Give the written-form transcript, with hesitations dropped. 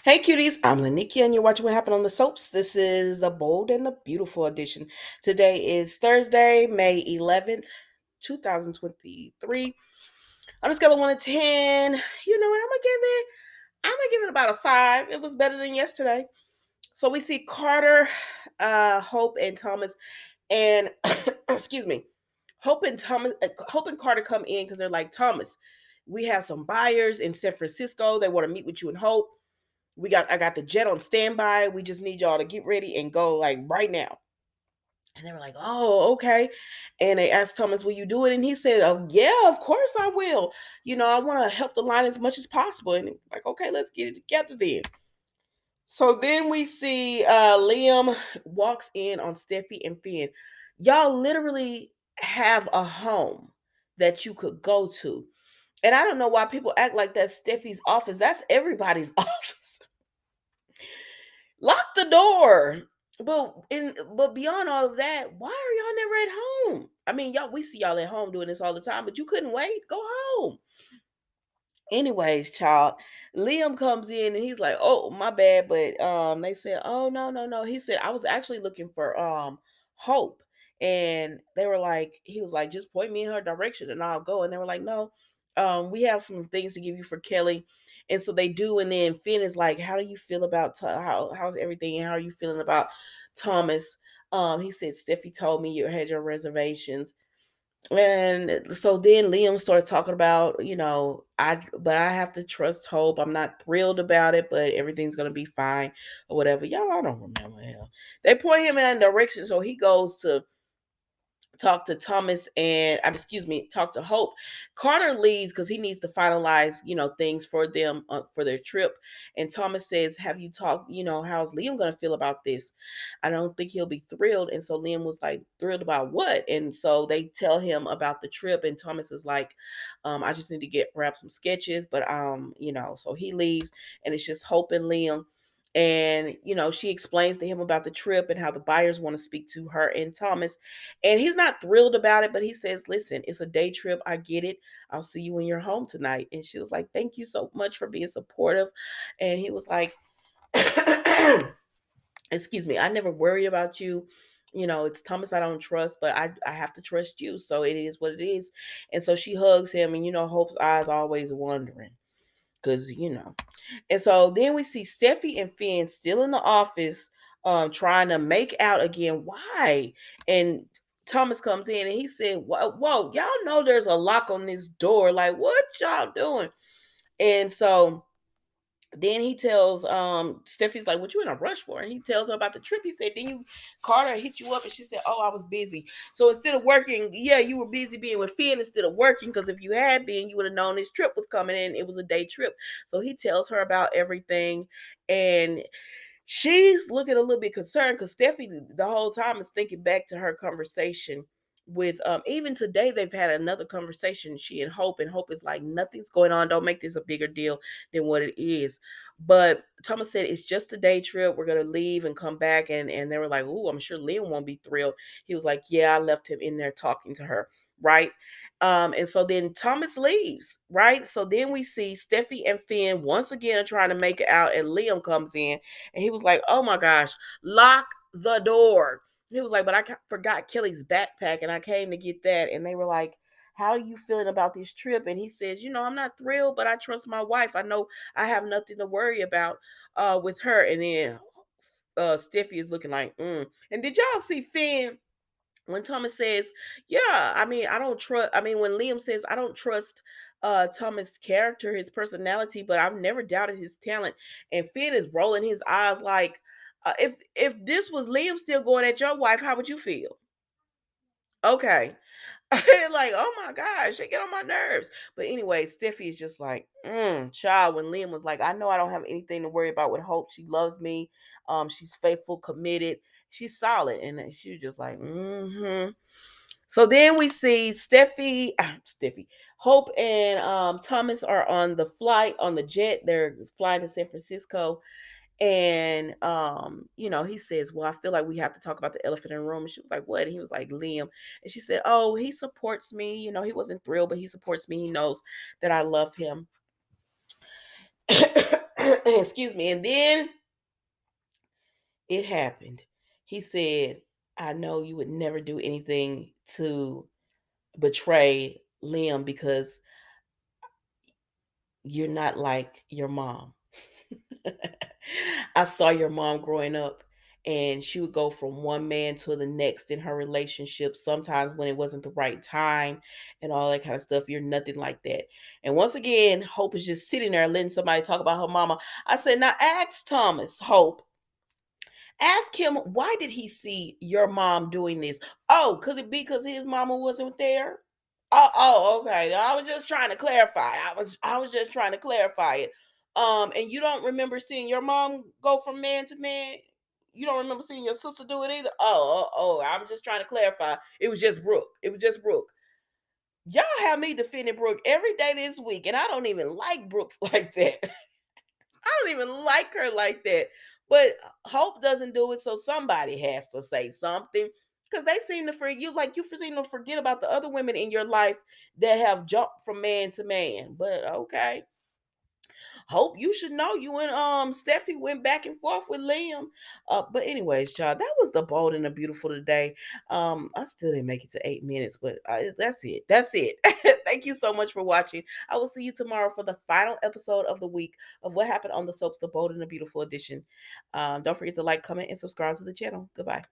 Hey cuties, I'm Lanikia and you're watching What Happened on the Soaps. This is the Bold and the Beautiful edition. Today is Thursday, May 11th, 2023. On a scale of 1 to 10, you know what, I'm gonna give it about a 5. It was better than yesterday. So we see Carter, Hope and Thomas and excuse me, Hope and Carter come in because they're like, Thomas, we have some buyers in San Francisco. They want to meet with you and Hope. I got the jet on standby. We just need y'all to get ready and go like right now. And they were like, oh, okay. And they asked Thomas, will you do it? And he said, oh, yeah, of course I will. I want to help the line as much as possible. And like, okay, let's get it together then. So then we see Liam walks in on Steffi and Finn. Y'all literally have a home that you could go to. And I don't know why people act like that's Steffi's office. That's everybody's office. Lock the door. But beyond all of that, why are y'all never at home? I mean, y'all we see y'all at home doing this all the time, but you couldn't wait. Go home. Anyways, child, Liam comes in and he's like, "Oh, my bad," but they said, "Oh, no, no, no." He said, "I was actually looking for Hope." And they were like, he was like, "Just point me in her direction and I'll go." And they were like, "No. We have some things to give you for Kelly." And so they do, and then Finn is like, "How do you feel about how's everything and how are you feeling about Thomas?" He said, "Steffi told me you had your reservations." And so then Liam starts talking about, I have to trust Hope. I'm not thrilled about it, but everything's gonna be fine or whatever. Y'all, I don't remember him. They point him in a direction, so he goes to talk to Thomas and talk to Hope. Carter leaves because he needs to finalize, things for them for their trip. And Thomas says, "Have you talked? How's Liam gonna feel about this?" I don't think he'll be thrilled. And so Liam was like, "Thrilled about what?" And so they tell him about the trip, and Thomas is like, "I just need to grab some sketches," but so he leaves, and it's just Hope and Liam. And she explains to him about the trip and how the buyers want to speak to her and Thomas, and he's not thrilled about it, but he says, "Listen, it's a day trip. I get it. I'll see you when you're home tonight." And she was like, "Thank you so much for being supportive." And he was like, excuse me, "I never worried about you. It's Thomas I don't trust, but I have to trust you. So it is what it is." And so she hugs him, and Hope's eyes always wondering. Because. And so then we see Steffi and Finn still in the office, trying to make out again. Why? And Thomas comes in and he said, whoa, y'all know there's a lock on this door. Like, what y'all doing?" And so then he tells Steffi's like, "What you in a rush for?" And he tells her about the trip. He said, "Then Carter hit you up?" And she said, "Oh, I was busy." So instead of working, yeah, you were busy being with Finn instead of working, because if you had been, you would have known this trip was coming in. It was a day trip. So he tells her about everything. And she's looking a little bit concerned because Steffi the whole time is thinking back to her conversation with even today they've had another conversation, she and Hope is like, "Nothing's going on, don't make this a bigger deal than what it is." But Thomas said, "It's just a day trip, we're gonna leave and come back." And they were like, "Ooh, I'm sure Liam won't be thrilled." He was like, "Yeah, I left him in there talking to her." Right. And so then Thomas leaves, right? So then we see Steffi and Finn once again are trying to make it out, and Liam comes in and he was like, "Oh my gosh, lock the door." He was like, "But I forgot Kelly's backpack and I came to get that." And they were like, "How are you feeling about this trip?" And he says, "I'm not thrilled, but I trust my wife. I know I have nothing to worry about with her." And then Steffi is looking like, mm. And did y'all see Finn when Thomas says, "Yeah, I mean, I don't trust," I mean, when Liam says, "I don't trust Thomas' character, his personality, but I've never doubted his talent." And Finn is rolling his eyes like, if this was Liam still going at your wife, how would you feel? Okay. Like, oh my gosh, they get on my nerves. But anyway, Steffi is just like, child, when Liam was like, "I know I don't have anything to worry about with Hope. She loves me. She's faithful, committed, she's solid." And then she was just like, mm-hmm. So then we see Hope and Thomas are on the flight on the jet. They're flying to San Francisco. And he says, "Well, I feel like we have to talk about the elephant in the room." And she was like, "What?" And he was like, "Liam." And she said, "Oh, he supports me. He wasn't thrilled, but he supports me. He knows that I love him." Excuse me. And then it happened. He said, I know you would never do anything to betray Liam because you're not like your mom. I saw your mom growing up, and she would go from one man to the next in her relationship, sometimes when it wasn't the right time and all that kind of stuff. You're nothing like that. And once again, Hope is just sitting there letting somebody talk about her mama. I said, now ask Thomas, Hope. Ask him, why did he see your mom doing this? Oh, could it be because his mama wasn't there? Oh, okay. I was just trying to clarify. I was just trying to clarify it. And you don't remember seeing your mom go from man to man? You don't remember seeing your sister do it either? I'm just trying to clarify. It was just Brooke. It was just Brooke. Y'all have me defending Brooke every day this week, and I don't even like Brooke like that. I don't even like her like that. But Hope doesn't do it, so somebody has to say something. Because they seem to forget you, like you seem to forget about the other women in your life that have jumped from man to man. But okay. Hope, you should know you and Steffi went back and forth with Liam. But anyways, child, that was the bold and the beautiful today. I still didn't make it to 8 minutes, but that's it. That's it. Thank you so much for watching. I will see you tomorrow for the final episode of the week of what happened on the soaps, the bold and the beautiful edition. Don't forget to like, comment, and subscribe to the channel. Goodbye.